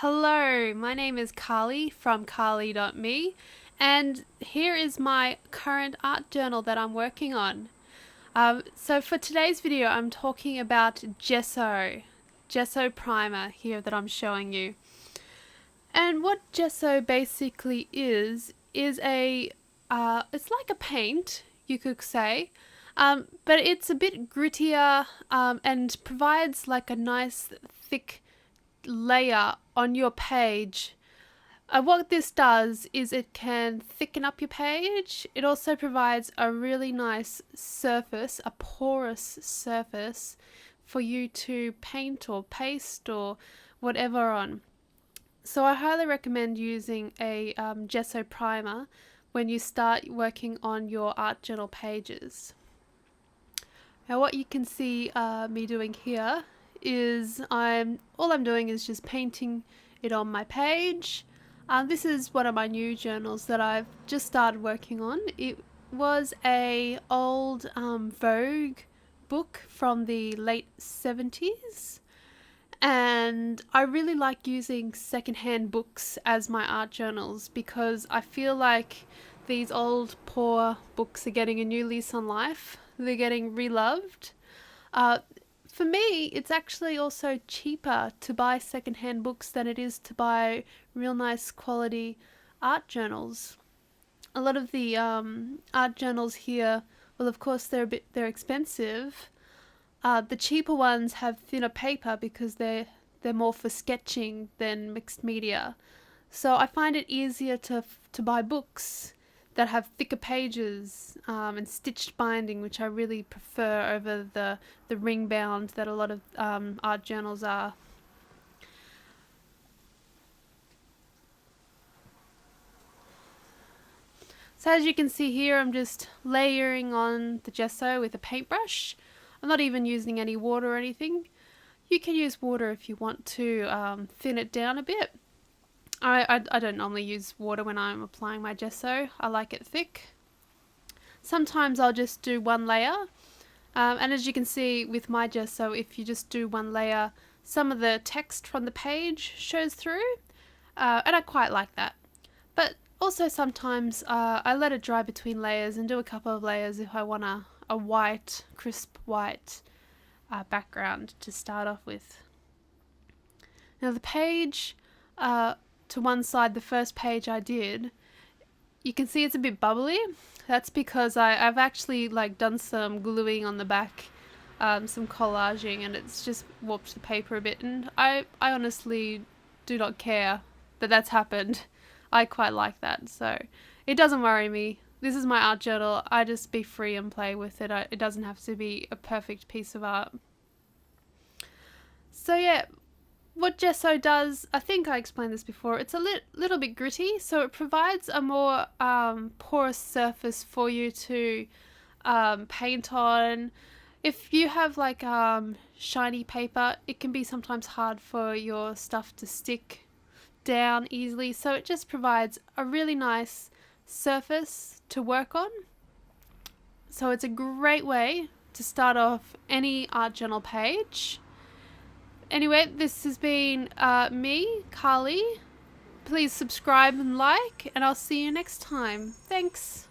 Hello, my name is Carlie from carlie.me, and here is my current art journal that I'm working on. So for today's video I'm talking about Gesso primer here that I'm showing you. And what Gesso basically is a it's like a paint, you could say, but it's a bit grittier and provides like a nice thick layer on your page. What this does is it can thicken up your page. It also provides a really nice surface, a porous surface for you to paint or paste or whatever on. So I highly recommend using a Gesso primer when you start working on your art journal pages. Now what you can see me doing here is all I'm doing is just painting it on my page. This is one of my new journals that I've just started working on. It was a old Vogue book from the late 70s, and I really like using secondhand books as my art journals because I feel like these old poor books are getting a new lease on life. They're getting reloved. For me, it's actually also cheaper to buy secondhand books than it is to buy real nice quality art journals. A lot of the art journals here, well, of course they're expensive. The cheaper ones have thinner paper because they're more for sketching than mixed media. So I find it easier to buy books that have thicker pages and stitched binding, which I really prefer over the ring bound that a lot of art journals are. So as you can see here, I'm just layering on the gesso with a paintbrush. I'm not even using any water or anything. You can use water if you want to thin it down a bit. I don't normally use water when I'm applying my gesso. I like it thick. Sometimes I'll just do one layer, and as you can see with my gesso, if you just do one layer, some of the text from the page shows through, and I quite like that. But also sometimes I let it dry between layers and do a couple of layers if I want a white, crisp white background to start off with. Now the page to one side, the first page I did, you can see it's a bit bubbly. That's because I've actually done some gluing on the back, some collaging, and it's just warped the paper a bit, and I honestly do not care that that's happened. I quite like that, so it doesn't worry me. This is my art journal. I just be free and play with it. It doesn't have to be a perfect piece of art. So yeah, what Gesso does, I think I explained this before, it's a little bit gritty, so it provides a more porous surface for you to paint on. If you have shiny paper, it can be sometimes hard for your stuff to stick down easily, so it just provides a really nice surface to work on. So it's a great way to start off any art journal page. Anyway, this has been me, Carlie. Please subscribe and like, and I'll see you next time. Thanks.